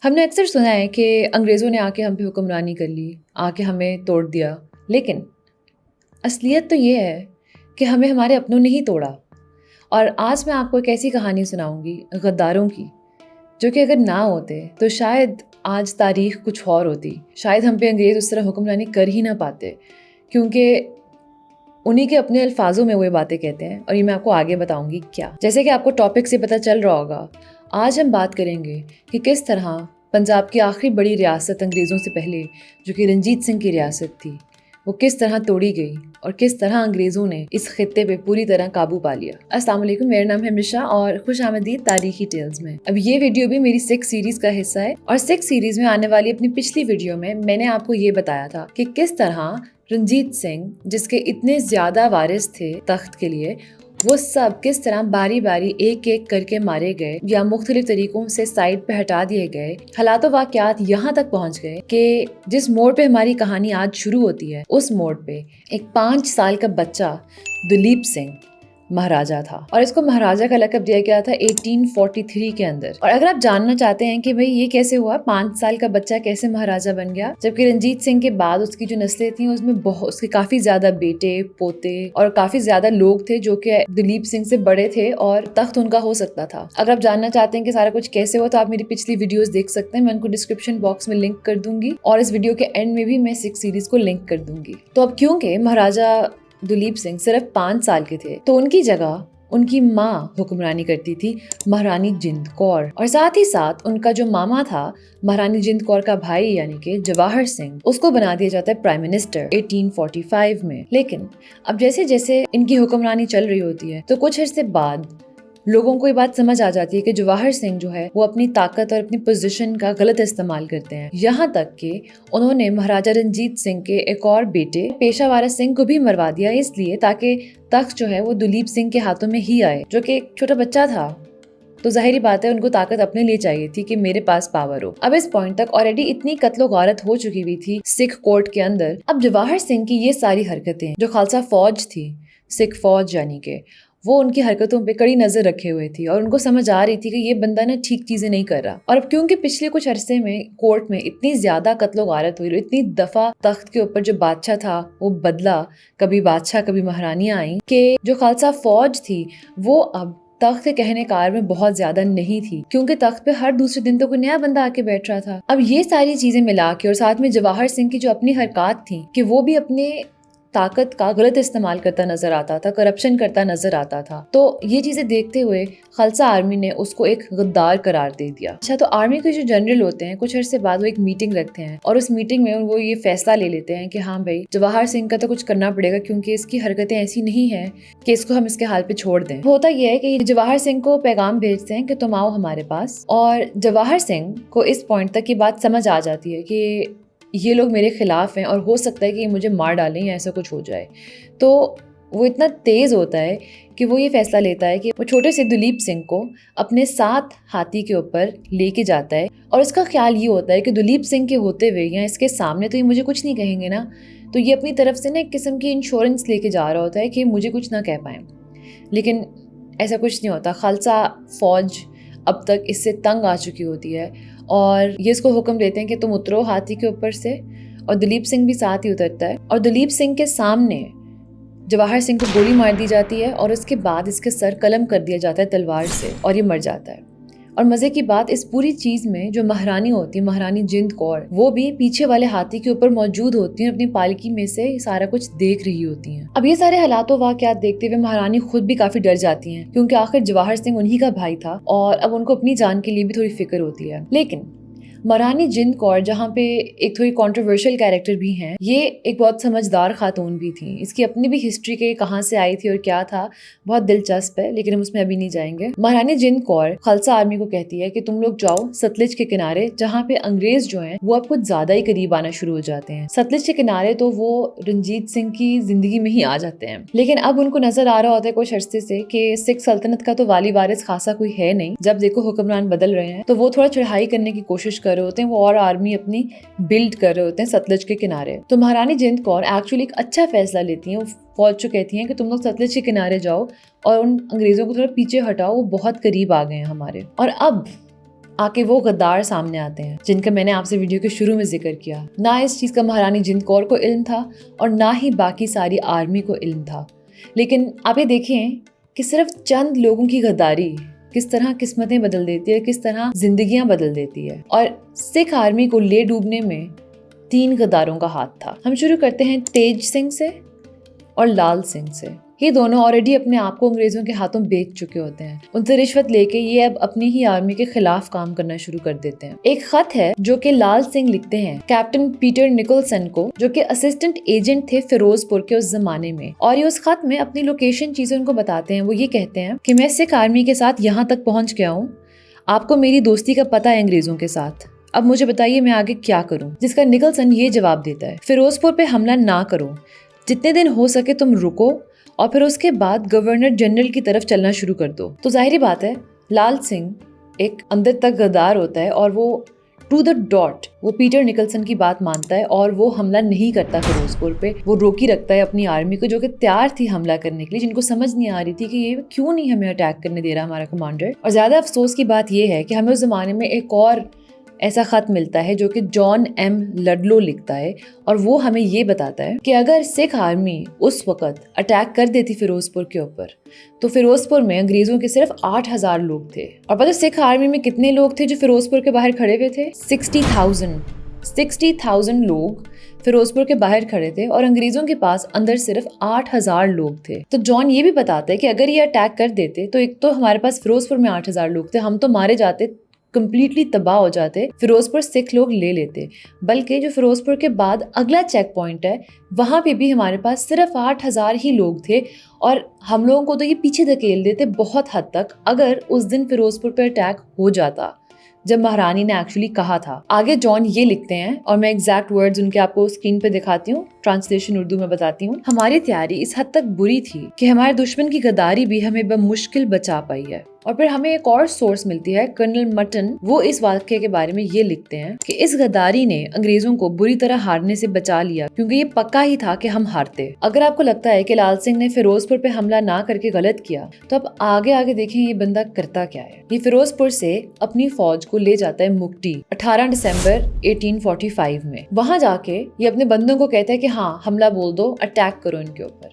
हमने अक्सर सुना है कि अंग्रेज़ों ने आके हम पे हुक्मरानी कर ली, आके हमें तोड़ दिया। लेकिन असलियत तो ये है कि हमें हमारे अपनों ने ही तोड़ा। और आज मैं आपको एक ऐसी कहानी सुनाऊँगी गद्दारों की, जो कि अगर ना होते तो शायद आज तारीख़ कुछ और होती। शायद हम पे अंग्रेज़ उस तरह हुक्मरानी कर ही ना पाते, क्योंकि उन्हीं के अपने अल्फाजों में वो ये बातें कहते हैं। और ये मैं आपको आगे बताऊँगी क्या। जैसे कि आपको टॉपिक से पता चल रहा होगा, आज हम बात करेंगे कि किस तरह पंजाब की आखिरी बड़ी रियासत अंग्रेज़ों से पहले, जो कि रंजीत सिंह की रियासत थी, वो किस तरह तोड़ी गई और किस तरह अंग्रेज़ों ने इस खित्ते पे पूरी तरह काबू पा लिया। अस्सलाम वालेकुम, मेरा नाम है मिशा और खुश आमदीद तारीखी टेल्स में। अब ये वीडियो भी मेरी 6 सीरीज़ का हिस्सा है और 6 सीरीज़ में आने वाली अपनी पिछली वीडियो में मैंने आपको ये बताया था कि किस तरह रंजीत सिंह, जिसके इतने ज़्यादा वारिस थे तख्त के लिए, वो सब किस तरह बारी बारी एक एक करके मारे गए या मुख्तलिफ तरीकों से साइड पे हटा दिए गए। हालात वाक़यात यहाँ तक पहुँच गए कि जिस मोड़ पे हमारी कहानी आज शुरू होती है, उस मोड़ पे एक 5 साल का बच्चा दुलीप सिंह महाराजा था और इसको महाराजा का लक़ब दिया गया था 1843 के अंदर। और अगर आप जानना चाहते हैं कि भाई ये कैसे हुआ, 5 साल का बच्चा कैसे महाराजा बन गया, जबकि रंजीत सिंह के बाद उसकी जो नस्लें थी उसमें उसके काफी ज्यादा बेटे पोते और काफी ज्यादा लोग थे जो कि दिलीप सिंह से बड़े थे और तख्त उनका हो सकता था। अगर आप जानना चाहते हैं कि सारा कुछ कैसे हुआ तो आप मेरी पिछली वीडियोस देख सकते हैं, मैं उनको डिस्क्रिप्शन बॉक्स में लिंक कर दूंगी और इस वीडियो के एंड में भी मैं 6 सीरीज को लिंक कर दूंगी। तो अब क्योंकि महाराजा दुलीप सिंह सिर्फ 5 साल के थे तो उनकी जगह उनकी माँ हुक्मरानी करती थी, महारानी जिंद कौर। और साथ ही साथ उनका जो मामा था, महारानी जिंद कौर का भाई यानी कि जवाहर सिंह, उसको बना दिया जाता है प्राइम मिनिस्टर 1845 में। लेकिन अब जैसे जैसे इनकी हुक्मरानी चल रही होती है तो कुछ अर्से बाद लोगों को ये बात समझ आ जाती है कि जवाहर सिंह जो है वो अपनी ताकत और अपनी पोजीशन का गलत इस्तेमाल करते हैं। यहाँ तक कि उन्होंने महाराजा रंजीत सिंह के एक और बेटे पेशावर सिंह को भी मरवा दिया, इसलिए ताकि तख्त जो है वो दुलीप सिंह के हाथों में ही आए, जो कि एक छोटा बच्चा था। तो जाहिर बात है उनको ताकत अपने लिए चाहिए थी कि मेरे पास पावर हो। अब इस पॉइंट तक ऑलरेडी इतनी कत्लो गारत हो चुकी हुई थी सिख कोर्ट के अंदर। अब जवाहर सिंह की ये सारी हरकतें, जो खालसा फौज थी, सिख फौज यानी कि, वो उनकी हरकतों पे कड़ी नजर रखे हुए थी और उनको समझ आ रही थी कि ये बंदा ना ठीक चीजें नहीं कर रहा। और अब क्योंकि पिछले कुछ अरसे में कोर्ट में इतनी ज्यादा कत्लो गारत हुई, इतनी दफा तख्त के ऊपर जो बादशाह था वो बदला, कभी बादशाह कभी महारानियां आई, कि जो खालसा फौज थी वो अब तख्त के कहने कार में बहुत ज्यादा नहीं थी, क्योंकि तख्त पे हर दूसरे दिन तो कोई नया बंदा आके बैठ रहा था। अब ये सारी चीजें मिला के और साथ में जवाहर सिंह की जो अपनी हरकत थी कि वो भी अपने ताकत का गलत इस्तेमाल करता नजर आता था, करप्शन करता नजर आता था, तो ये चीजें देखते हुए खालसा आर्मी ने उसको एक गद्दार करार दे दिया। अच्छा, तो आर्मी के जो जनरल होते हैं कुछ अर्से बाद वो एक मीटिंग रखते हैं और उस मीटिंग में वो ये फैसला ले लेते हैं कि हाँ भाई, जवाहर सिंह का तो कुछ करना पड़ेगा क्योंकि इसकी हरकतें ऐसी नहीं है कि इसको हम इसके हाल पे छोड़ दें। होता यह है कि जवाहर सिंह को पैगाम भेजते हैं कि तुम आओ हमारे पास, और जवाहर सिंह को इस पॉइंट तक की बात समझ आ जाती है कि ये लोग मेरे खिलाफ हैं और हो सकता है कि ये मुझे मार डालें या ऐसा कुछ हो जाए। तो वो इतना तेज़ होता है कि वो ये फैसला लेता है कि वो छोटे से दुलीप सिंह को अपने साथ हाथी के ऊपर लेके जाता है और इसका ख्याल ये होता है कि दुलीप सिंह के होते हुए या इसके सामने तो ये मुझे कुछ नहीं कहेंगे ना, तो ये अपनी तरफ से ना एक किस्म की इंश्योरेंस लेके जा रहा होता है कि मुझे कुछ ना कह पाए। लेकिन ऐसा कुछ नहीं होता। खालसा फौज अब तक इससे तंग आ चुकी होती है और ये इसको हुक्म देते हैं कि तुम उतरो हाथी के ऊपर से, और दिलीप सिंह भी साथ ही उतरता है और दिलीप सिंह के सामने जवाहर सिंह को गोली मार दी जाती है और उसके बाद इसके सर कलम कर दिया जाता है तलवार से और ये मर जाता है। और मजे की बात इस पूरी चीज में जो महारानी होती है, महारानी जिंद कौर, वो भी पीछे वाले हाथी के ऊपर मौजूद होती हैं, अपनी पालकी में से सारा कुछ देख रही होती हैं। अब ये सारे हालातों वाकयात देखते हुए महारानी खुद भी काफी डर जाती हैं, क्योंकि आखिर जवाहर सिंह उन्हीं का भाई था और अब उनको अपनी जान के लिए भी थोड़ी फिक्र होती है। लेकिन महारानी जिंद कौर, जहाँ पे एक थोड़ी कंट्रोवर्शियल कैरेक्टर भी हैं, ये एक बहुत समझदार खातून भी थी। इसकी अपनी भी हिस्ट्री के कहाँ से आई थी और क्या था बहुत दिलचस्प है, लेकिन हम उसमें अभी नहीं जाएंगे। महारानी जिंद कौर खालसा आर्मी को कहती है कि तुम लोग जाओ सतलुज के किनारे, जहाँ पे अंग्रेज जो हैं वो अब कुछ ज्यादा ही करीब आना शुरू हो जाते हैं। सतलुज के किनारे तो वो रंजीत सिंह की जिंदगी में ही आ जाते हैं, लेकिन अब उनको नजर आ रहा होता है कुछ अरसे से कि सिख सल्तनत का तो वाली वारिस खासा कोई है नहीं। जब देखो हुक्मरान बदल रहे हैं तो वो थोड़ा चढ़ाई करने की कोशिश कर रहे होते हैं, वो और आर्मी अपनी बिल्ड कर रहे होते हैं सतलुज के किनारे। तो महारानी जिंद कौर एक्चुअली एक अच्छा फैसला लेती हैं। वो फौज को कहती हैं कि तुम लोग सतलुज के किनारे जाओ और उन अंग्रेजों को थोड़ा पीछे हटाओ, वो बहुत करीब आ गए हैं हमारे। और अब आके वो गद्दार सामने आते हैं जिनका मैंने आपसे वीडियो के शुरू में जिक्र किया। ना इस चीज़ का महारानी जिंद कौर को इल्म था और ना ही बाकी सारी आर्मी को इल्म था। लेकिन आप ये देखें कि सिर्फ चंद लोगों की गद्दारी किस तरह किस्मतें बदल देती है, किस तरह जिंदगियां बदल देती है। और सिख आर्मी को ले डूबने में 3 गद्दारों का हाथ था। हम शुरू करते हैं तेज सिंह से और लाल सिंह से। ये दोनों ऑलरेडी अपने आप को अंग्रेजों के हाथों बेच चुके होते हैं। उनसे रिश्वत लेके ये अब अपनी ही आर्मी के खिलाफ काम करना शुरू कर देते हैं। एक खत है जो कि लाल सिंह लिखते हैं कैप्टन पीटर निकोलसन को, जो कि असिस्टेंट एजेंट थे फिरोजपुर के उस जमाने में। और ये उस खत में अपनी लोकेशन चीजें उनको बताते हैं। वो ये कहते हैं कि मैं सिख आर्मी के साथ यहाँ तक पहुंच गया हूँ, आपको मेरी दोस्ती का पता है अंग्रेजों के साथ, अब मुझे बताइए मैं आगे क्या करूं। जिसका निकोलसन ये जवाब देता है, फिरोजपुर पे हमला ना करो, जितने दिन हो सके तुम रुको और फिर उसके बाद गवर्नर जनरल की तरफ चलना शुरू कर दो। तो जाहिर बात है लाल सिंह एक अंदर तक गद्दार होता है और वो टू द डॉट वो पीटर निकोलसन की बात मानता है और वो हमला नहीं करता फिरोजपुर पे। वो रोकी रखता है अपनी आर्मी को जो कि तैयार थी हमला करने के लिए, जिनको समझ नहीं आ रही थी कि ये क्यों नहीं हमें अटैक करने दे रहा हमारा कमांडर। और ज्यादा अफसोस की बात ये है कि हमें उस जमाने में एक और ऐसा खत मिलता है जो कि जॉन एम लडलो लिखता है और वो हमें ये बताता है कि अगर सिख आर्मी उस वक्त अटैक कर देती फिरोजपुर के ऊपर तो फिरोजपुर में अंग्रेजों के सिर्फ 8,000 लोग थे। और पता सिख आर्मी में कितने लोग थे जो फिरोजपुर के बाहर खड़े हुए थे? 60,000 लोग फिरोजपुर के बाहर खड़े थे और अंग्रेजों के पास अंदर सिर्फ 8,000 लोग थे। तो जॉन ये भी बताता है कि अगर ये अटैक कर देते तो एक तो हमारे पास फिरोजपुर में 8,000 लोग थे, हम तो मारे जाते, कंप्लीटली तबाह हो जाते, फिरोजपुर सिख लोग ले लेते। बल्कि जो फिरोजपुर के बाद अगला चेक पॉइंट है वहाँ पे भी हमारे पास सिर्फ 8,000 ही लोग थे और हम लोगों को तो ये पीछे धकेल देते बहुत हद तक अगर उस दिन फिरोजपुर पर अटैक हो जाता जब महारानी ने एक्चुअली कहा था। आगे जॉन ये लिखते हैं और मैं एग्जैक्ट वर्ड्स उनके आपको स्क्रीन पे दिखाती हूँ, ट्रांसलेशन उर्दू में बताती हूँ। हमारी तैयारी इस हद तक बुरी थी कि हमारे दुश्मन की गद्दारी भी हमें बमुश्किल बचा पाई है। और फिर हमें एक और सोर्स मिलती है, कर्नल मटन, वो इस वाक्य के बारे में ये लिखते हैं कि इस गद्दारी ने अंग्रेजों को बुरी तरह हारने से बचा लिया क्योंकि ये पक्का ही था कि हम हारते। अगर आपको लगता है कि लाल सिंह ने फिरोजपुर पे हमला ना करके गलत किया तो अब आगे देखें ये बंदा करता क्या है। ये फिरोजपुर से अपनी फौज को ले जाता है मुक्टी 18 दिसंबर 1845 में। वहां जाके ये अपने बंदों को कहता है कि हाँ हमला बोल दो, अटैक करो इनके ऊपर,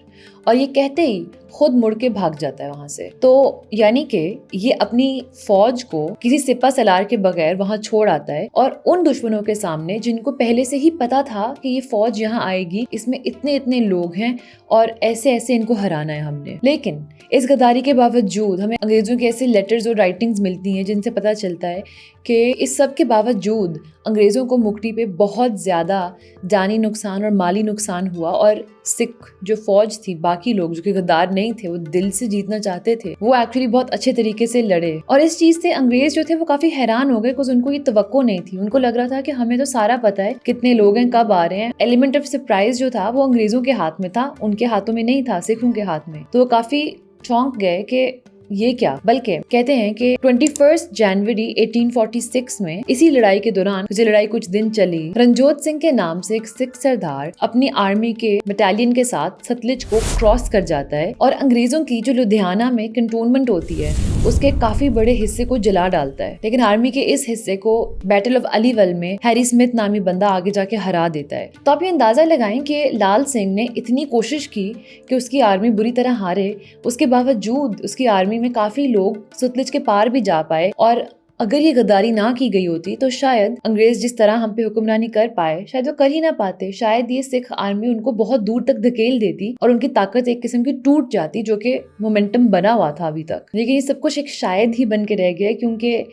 और ये कहते ही खुद मुड़ के भाग जाता है वहां से। तो यानी कि ये अपनी फौज को किसी सिपा सलार के बगैर वहां छोड़ आता है और उन दुश्मनों के सामने जिनको पहले से ही पता था कि ये फौज यहाँ आएगी, इसमें इतने इतने लोग हैं और ऐसे ऐसे इनको हराना है हमने। लेकिन इस गद्दारी के बावजूद हमें अंग्रेजों के ऐसे लेटर्स और राइटिंग्स मिलती हैं जिनसे पता चलता है कि इस सब के बावजूद अंग्रेजों को मुक्ति पे बहुत ज्यादा जानी नुकसान और माली नुकसान हुआ और सिख जो फौज थी, बाकी लोग जो कि गद्दार नहीं थे, वो दिल से जीतना चाहते थे, वो एक्चुअली बहुत अच्छे तरीके से लड़े। और इस चीज से अंग्रेज जो थे वो काफी हैरान हो गए बिकॉज उनको ये तवक्को नहीं थी। उनको लग रहा था कि हमें तो सारा पता है कितने लोग हैं, कब आ रहे हैं। एलिमेंट ऑफ सरप्राइज जो था वो अंग्रेजों के हाथ में था, उनके हाथों में नहीं था, सिखों के हाथ में। तो वो काफी चौंक गए कि ये क्या। बल्कि कहते हैं कि 21 जनवरी 1846 में इसी लड़ाई के दौरान, जो लड़ाई कुछ दिन चली, रंजोत सिंह के नाम से एक सिख सरदार अपनी आर्मी के बटालियन के साथ सतलुज को क्रॉस कर जाता है और अंग्रेजों की जो लुधियाना में कंटोनमेंट होती है उसके काफी बड़े हिस्से को जला डालता है। लेकिन आर्मी के इस हिस्से को बैटल ऑफ अलीवल में हैरी स्मिथ नामी बंदा आगे जाके हरा देता है। तो आप ये अंदाजा लगाएं कि लाल सिंह ने इतनी कोशिश की कि उसकी आर्मी बुरी तरह हारे, उसके बावजूद उसकी आर्मी में काफी लोग सतलुज के पार भी जा पाए। और अगर ये गद्दारी ना की गई होती तो शायद अंग्रेज जिस तरह हम पे हुक्मरानी कर पाए शायद वो कर ही ना पाते। शायद ये सिख आर्मी उनको बहुत दूर तक धकेल देती और उनकी ताकत एक किस्म की टूट जाती, जो कि मोमेंटम बना हुआ था अभी तक। लेकिन ये सब कुछ एक शायद ही बन के रह गया क्योंकि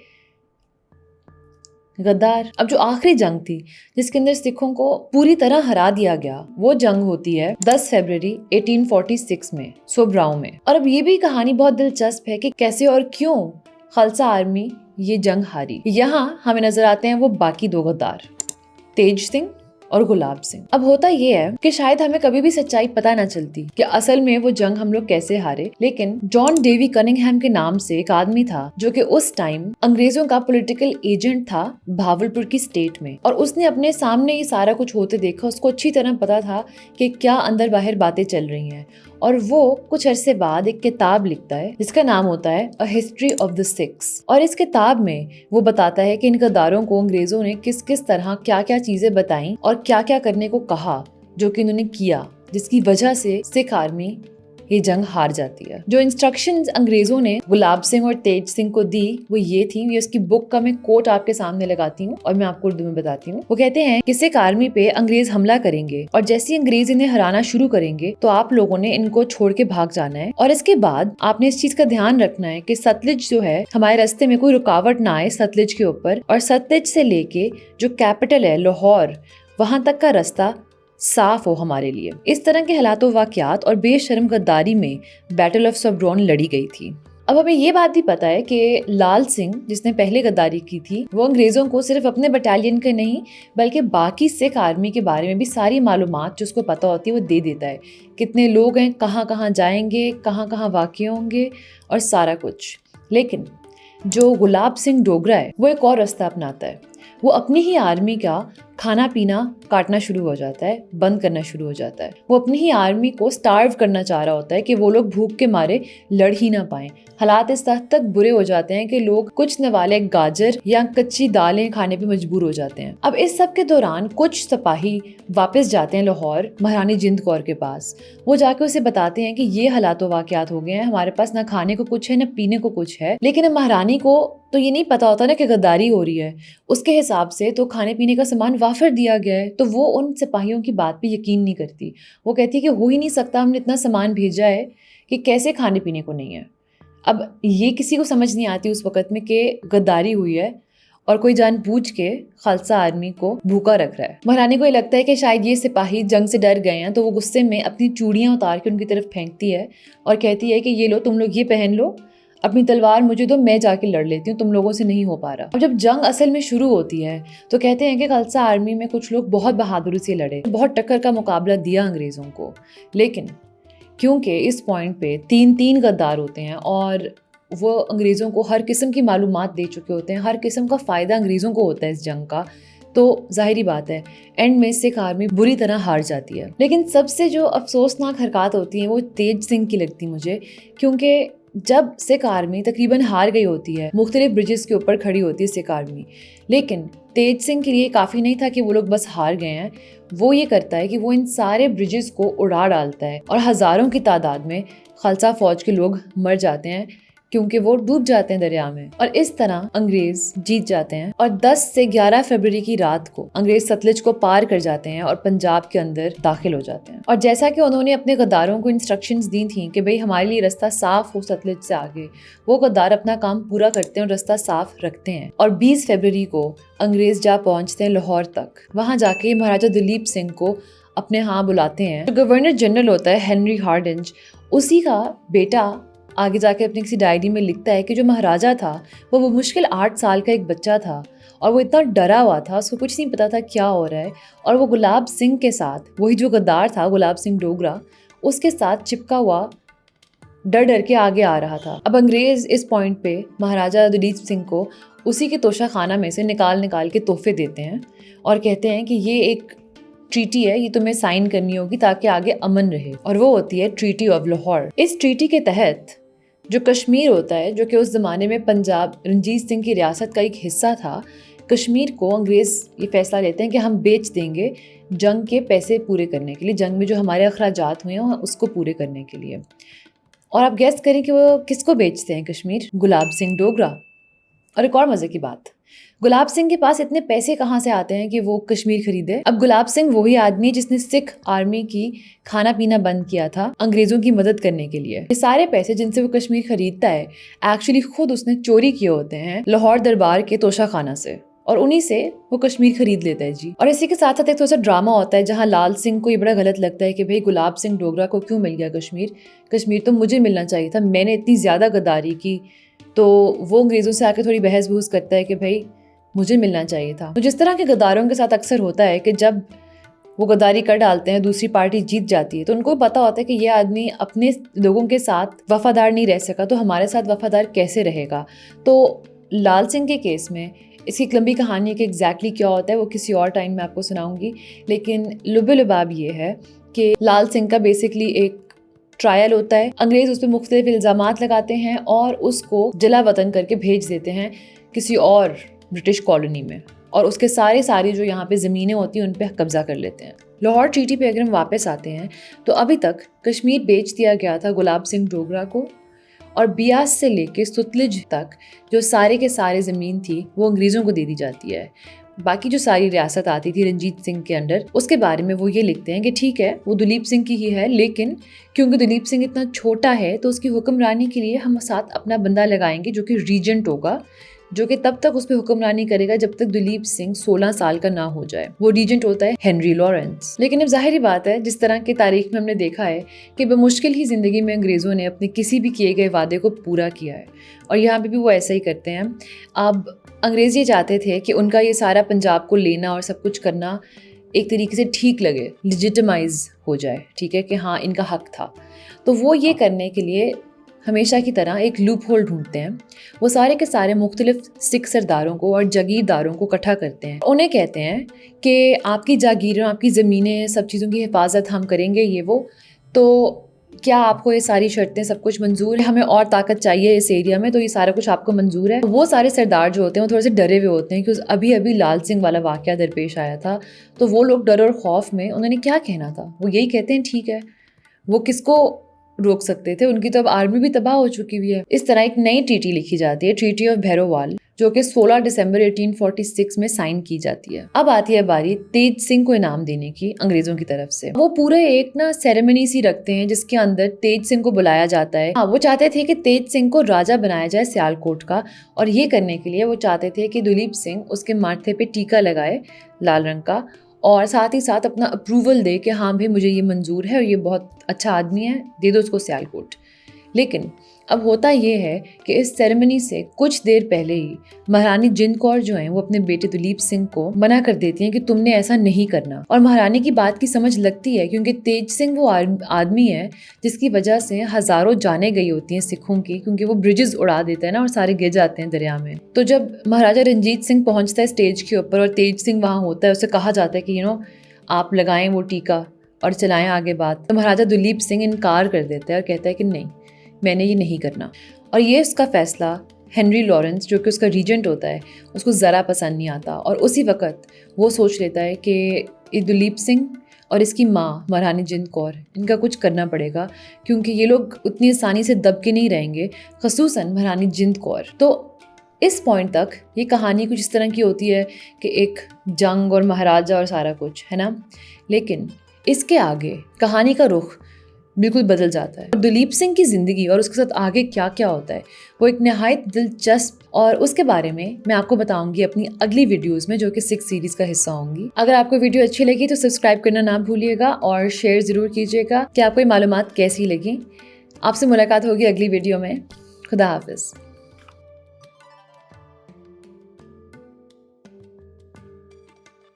गद्दार। अब जो आखिरी जंग थी जिसके अंदर सिखों को पूरी तरह हरा दिया गया, वो जंग होती है 10 फरवरी 1846 में सोब्राव में। और अब ये भी कहानी बहुत दिलचस्प है कि कैसे और क्यों खालसा आर्मी ये जंग हारी। यहाँ हमें नजर आते हैं वो बाकी 2 गद्दार, तेज सिंह और गुलाब सिंह। अब होता ये है कि शायद हमें कभी भी सच्चाई पता ना चलती कि असल में वो जंग हम लोग कैसे हारे। लेकिन जॉन डेवी कनिंघम के नाम से एक आदमी था जो कि उस टाइम अंग्रेजों का पॉलिटिकल एजेंट था भावलपुर की स्टेट में, और उसने अपने सामने ये सारा कुछ होते देखा। उसको अच्छी तरह पता था कि क्या अंदर बाहर बातें चल रही हैं اور وہ کچھ عرصے بعد ایک کتاب لکھتا ہے جس کا نام ہوتا ہے A History of the Six، اور اس کتاب میں وہ بتاتا ہے کہ ان غداروں کو انگریزوں نے کس کس طرح کیا کیا چیزیں بتائیں اور کیا کیا کرنے کو کہا جو کہ انہوں نے کیا، جس کی وجہ سے سکھ آرمی یہ جنگ ہار جاتی ہے۔ جو انسٹرکشنز انگریزوں نے گلاب سنگھ اور تیج سنگھ کو دی وہ یہ تھی، یہ اس کی بک کا میں کوٹ آپ کے سامنے لگاتی ہوں اور میں آپ کو اردو میں بتاتی ہوں۔ وہ کہتے ہیں کہ سکھ آرمی پہ انگریز حملہ کریں گے اور جیسے انگریز انہیں ہرانا شروع کریں گے تو آپ لوگوں نے ان کو چھوڑ کے بھاگ جانا ہے، اور اس کے بعد آپ نے اس چیز کا دھیان رکھنا ہے کہ ستلج جو ہے ہمارے راستے میں کوئی رکاوٹ نہ آئے ستلج کے اوپر، اور ستلج سے لے کے جو کیپٹل ہے لاہور وہاں تک کا راستہ صاف ہو ہمارے لیے۔ اس طرح کے حالات و واقعات اور بے شرم غداری میں بیٹل آف سبرون لڑی گئی تھی۔ اب ہمیں یہ بات بھی پتا ہے کہ لال سنگھ جس نے پہلے غداری کی تھی وہ انگریزوں کو صرف اپنے بٹالین کے نہیں بلکہ باقی سکھ آرمی کے بارے میں بھی ساری معلومات جو اس کو پتا ہوتی ہے وہ دے دیتا ہے، کتنے لوگ ہیں، کہاں کہاں جائیں گے، کہاں کہاں واقع ہوں گے اور سارا کچھ۔ لیکن جو گلاب سنگھ ڈوگرا ہے وہ ایک اور راستہ اپناتا ہے، وہ اپنی ہی آرمی کا کھانا پینا کاٹنا شروع ہو جاتا ہے، بند کرنا شروع ہو جاتا ہے۔ وہ اپنی ہی آرمی کو سٹارو کرنا چاہ رہا ہوتا ہے کہ وہ لوگ بھوک کے مارے لڑ ہی نہ پائیں۔ حالات اس حد تک برے ہو جاتے ہیں کہ لوگ کچھ نوالے گاجر یا کچی دالیں کھانے پہ مجبور ہو جاتے ہیں۔ اب اس سب کے دوران کچھ سپاہی واپس جاتے ہیں لاہور مہارانی جند کور کے پاس، وہ جا کے اسے بتاتے ہیں کہ یہ حالات و واقعات ہو گئے ہیں، ہمارے پاس نہ کھانے کو کچھ ہے نہ پینے کو کچھ ہے، لیکن اب مہارانی کو تو یہ نہیں پتا ہوتا نا کہ غداری ہو رہی ہے، اس کے حساب سے تو کھانے پینے کا سامان وافر دیا گیا ہے، تو وہ ان سپاہیوں کی بات پہ یقین نہیں کرتی۔ وہ کہتی ہے کہ ہو ہی نہیں سکتا، ہم نے اتنا سامان بھیجا ہے کہ کیسے کھانے پینے کو نہیں ہے۔ اب یہ کسی کو سمجھ نہیں آتی اس وقت میں کہ غداری ہوئی ہے اور کوئی جان بوجھ کے خالصہ آرمی کو بھوکا رکھ رہا ہے۔ مہارانی کو یہ لگتا ہے کہ شاید یہ سپاہی جنگ سے ڈر گئے ہیں، تو وہ غصے میں اپنی چوڑیاں اتار کے ان کی طرف پھینکتی ہے اور کہتی ہے کہ یہ لو، تم لوگ یہ پہن لو، اپنی تلوار مجھے دو، میں جا کے لڑ لیتی ہوں، تم لوگوں سے نہیں ہو پا رہا۔ اب جب جنگ اصل میں شروع ہوتی ہے تو کہتے ہیں کہ خالصہ آرمی میں کچھ لوگ بہت بہادری سے لڑے، بہت ٹکر کا مقابلہ دیا انگریزوں کو، لیکن کیونکہ اس پوائنٹ پہ تین غدار ہوتے ہیں اور وہ انگریزوں کو ہر قسم کی معلومات دے چکے ہوتے ہیں، ہر قسم کا فائدہ انگریزوں کو ہوتا ہے اس جنگ کا، تو ظاہری بات ہے اینڈ میں سکھ آرمی بری طرح ہار جاتی ہے۔ لیکن سب سے جو افسوسناک حرکات ہوتی ہیں وہ تیج سنگھ کی لگتی مجھے، کیونکہ جب سکھ آرمی تقریباً ہار گئی ہوتی ہے، مختلف برجز کے اوپر کھڑی ہوتی ہے سکھ آرمی، لیکن تیج سنگھ کے لیے کافی نہیں تھا کہ وہ لوگ بس ہار گئے ہیں، وہ یہ کرتا ہے کہ وہ ان سارے برجز کو اڑا ڈالتا ہے اور ہزاروں کی تعداد میں خالصہ فوج کے لوگ مر جاتے ہیں کیونکہ وہ ڈوب جاتے ہیں دریا میں، اور اس طرح انگریز جیت جاتے ہیں اور 10 سے 11 فروری کی رات کو انگریز ستلج کو پار کر جاتے ہیں اور پنجاب کے اندر داخل ہو جاتے ہیں۔ اور جیسا کہ انہوں نے اپنے غداروں کو انسٹرکشنز دی تھیں کہ بھئی ہمارے لیے راستہ صاف ہو ستلج سے آگے، وہ غدار اپنا کام پورا کرتے ہیں اور راستہ صاف رکھتے ہیں، اور 20 فروری کو انگریز جا پہنچتے ہیں لاہور تک۔ وہاں جا کے مہاراجہ دلیپ سنگھ کو اپنے ہاں بلاتے ہیں۔ جو گورنر جنرل ہوتا ہے ہنری ہارڈنج، اسی کا بیٹا آگے جا کے اپنی کسی ڈائری میں لکھتا ہے کہ جو مہاراجہ تھا وہ مشکل 8 سال کا ایک بچہ تھا اور وہ اتنا ڈرا ہوا تھا، اس کو کچھ نہیں پتا تھا کیا ہو رہا ہے، اور وہ گلاب سنگھ کے ساتھ، وہی جو غدار تھا گلاب سنگھ ڈوگرا، اس کے ساتھ چپکا ہوا ڈر ڈر کے آگے آ رہا تھا۔ اب انگریز اس پوائنٹ پہ مہاراجہ دلیپ سنگھ کو اسی کے توشہ خانہ میں سے نکال کے تحفے دیتے ہیں اور کہتے ہیں کہ یہ ایک ٹریٹی ہے، یہ تمہیں سائن کرنی ہوگی تاکہ آگے امن رہے، اور وہ ہوتی ہے ٹریٹی آف لاہور۔ اس ٹریٹی کے تحت جو کشمیر ہوتا ہے، جو کہ اس زمانے میں پنجاب رنجیت سنگھ کی ریاست کا ایک حصہ تھا، کشمیر کو انگریز یہ فیصلہ لیتے ہیں کہ ہم بیچ دیں گے جنگ کے پیسے پورے کرنے کے لیے، جنگ میں جو ہمارے اخراجات ہوئے ہیں اس کو پورے کرنے کے لیے۔ اور آپ گیس کریں کہ وہ کس کو بیچتے ہیں کشمیر؟ گلاب سنگھ ڈوگرا۔ اور ایک اور مزے کی بات، گلاب سنگھ کے پاس اتنے پیسے کہاں سے آتے ہیں کہ وہ کشمیر خریدے؟ اب گلاب سنگھ وہی آدمی جس نے سکھ آرمی کی کھانا پینا بند کیا تھا انگریزوں کی مدد کرنے کے لیے۔ یہ سارے پیسے جن سے وہ کشمیر خریدتا ہے ایکچولی خود اس نے چوری کیے ہوتے ہیں لاہور دربار کے توشہ خانہ سے، اور انہی سے وہ کشمیر خرید لیتا ہے جی۔ اور اسی کے ساتھ ساتھ ایک تھوڑا سا ڈرامہ ہوتا ہے جہاں لال سنگھ کو یہ بڑا غلط لگتا ہے کہ بھئی گلاب سنگھ ڈوگرا کو کیوں مل گیا کشمیر، کشمیر تو مجھے ملنا چاہیے تھا، میں نے اتنی زیادہ غداری کی۔ تو وہ انگریزوں سے آ کے تھوڑی بحث بحث کرتا ہے کہ بھئی مجھے ملنا چاہیے تھا۔ تو جس طرح کے غداروں کے ساتھ اکثر ہوتا ہے کہ جب وہ غداری کر ڈالتے ہیں، دوسری پارٹی جیت جاتی ہے، تو ان کو پتا ہوتا ہے کہ یہ آدمی اپنے لوگوں کے ساتھ وفادار نہیں رہ سکا تو ہمارے ساتھ وفادار کیسے رہے گا۔ تو لال سنگھ کے کیس میں اس کی ایک لمبی کہانی ہے کہ ایگزیکٹلی کیا ہوتا ہے، وہ کسی اور ٹائم میں آپ کو سناؤں گی، لیکن لب لباب یہ ہے کہ لال سنگھ کا بیسکلی ایک ट्रायल होता है, अंग्रेज उस पर मुख्तलिफ इल्ज़ामात लगाते हैं और उसको जला वतन करके भेज देते हैं किसी और ब्रिटिश कॉलोनी में, और उसके सारी जो यहाँ पे ज़मीनें होती हैं उन पर कब्जा कर लेते हैं। लाहौर ट्रीटी पे अगर हम वापस आते हैं तो अभी तक कश्मीर बेच दिया गया था गुलाब सिंह डोगरा को, और बियास से लेके सुतलिज तक जो सारे के सारे ज़मीन थी वो अंग्रेज़ों को दे दी जाती है। बाकी जो सारी रियासत आती थी रंजीत सिंह के अंडर, उसके बारे में वो ये लिखते हैं कि ठीक है वो दुलीप सिंह की ही है, लेकिन क्योंकि दुलीप सिंह इतना छोटा है तो उसकी हुक्मरानी के लिए हम साथ अपना बंदा लगाएंगे जो कि रीजेंट होगा, जो कि तब तक उस पर हुक्मरानी करेगा जब तक दुलीप सिंह 16 साल का ना हो जाए। वो रीजेंट होता है हेनरी लॉरेंस। लेकिन अब जाहिर बात है, जिस तरह की तारीख में हमने देखा है कि बमुश्किल ही ज़िंदगी में अंग्रेज़ों ने अपने किसी भी किए गए वादे को पूरा किया है, और यहाँ पे भी वो ऐसा ही करते हैं। अब अंग्रेज़ ये चाहते थे कि उनका ये सारा पंजाब को लेना और सब कुछ करना एक तरीके से ठीक लगे, लिजिटिमाइज हो जाए, ठीक है, कि हाँ इनका हक था। तो वो ये करने के लिए हमेशा की तरह एक लूप होल ढूंढते हैं। वो सारे के सारे मुख्तलिफ सिख सरदारों को और जागीरदारों को इकट्ठा करते हैं, उन्हें कहते हैं कि आपकी जागीरें, आपकी ज़मीनें, सब चीज़ों की हिफाजत हम करेंगे, ये वो, तो क्या आपको ये सारी शर्तें सब कुछ मंजूर है? हमें और ताकत चाहिए इस एरिया में, तो ये सारा कुछ आपको मंजूर है? वो सारे सरदार जो होते हैं वो थोड़े से डरे हुए होते हैं, क्योंकि अभी अभी लाल सिंह वाला वाक़या दरपेश आया था, तो वो लोग डर और खौफ में उन्होंने क्या कहना था, वो यही कहते हैं ठीक है। वो किसको रोक सकते थे, उनकी तो अब आर्मी भी तबाह हो चुकी हुई है। इस तरह एक नई ट्रीटी लिखी जाती है, ट्रीटी ऑफ भैरोवाल, जो कि 16 दिसंबर 1846 में साइन की जाती है। अब आती है बारी तेज सिंह को इनाम देने की अंग्रेजों की तरफ से। वो पूरे एक ना सेरेमनी सी रखते हैं जिसके अंदर तेज सिंह को बुलाया जाता है। हाँ, वो चाहते थे कि तेज सिंह को राजा बनाया जाए सियालकोट का, और ये करने के लिए वो चाहते थे कि दुलीप सिंह उसके माथे पे टीका लगाए लाल रंग का, और साथ ही साथ अपना अप्रूवल दे कि हाँ भाई मुझे ये मंजूर है और ये बहुत अच्छा आदमी है, दे दो उसको सियालकोट। लेकिन अब होता ये है कि इस सेरेमनी से कुछ देर पहले ही महारानी जिंद कौर जो हैं वो अपने बेटे दुलीप सिंह को मना कर देती हैं कि तुमने ऐसा नहीं करना। और महारानी की बात की समझ लगती है, क्योंकि तेज सिंह वो आदमी है जिसकी वजह से हज़ारों जानें गई होती हैं सिखों की, क्योंकि वो ब्रिजेस उड़ा देता है ना और सारे गिर जाते हैं दरिया में। तो जब महाराजा रंजीत सिंह पहुँचता है स्टेज के ऊपर और तेज सिंह वहाँ होता है, उसे कहा जाता है कि आप लगाएं वो टीका और चलाएं आगे बात, तो महाराजा दुलीप सिंह इनकार कर देता है और कहता है कि नहीं, मैंने ये नहीं करना। और ये उसका फ़ैसला हेनरी लॉरेंस, जो कि उसका रीजेंट होता है, उसको ज़रा पसंद नहीं आता, और उसी वक्त वो सोच लेता है कि ये दुलीप सिंह और इसकी माँ महारानी जिंद कौर, इनका कुछ करना पड़ेगा, क्योंकि ये लोग उतनी आसानी से दब के नहीं रहेंगे, ख़ुसूसन महारानी जिंद कौर। तो इस पॉइंट तक ये कहानी कुछ इस तरह की होती है कि एक जंग और महाराजा और सारा कुछ है ना, लेकिन इसके आगे कहानी का रुख बिल्कुल बदल जाता है। दुलीप सिंह की ज़िंदगी और उसके साथ आगे क्या क्या होता है वो एक नहायत दिलचस्प, और उसके बारे में मैं आपको बताऊंगी अपनी अगली वीडियोस में, जो कि 6 सीरीज़ का हिस्सा होंगी। अगर आपको वीडियो अच्छी लगी तो सब्सक्राइब करना ना भूलिएगा और शेयर ज़रूर कीजिएगा कि आपको ये मालूमात कैसी लगी। आपसे मुलाकात होगी अगली वीडियो में। खुदा हाफिज़।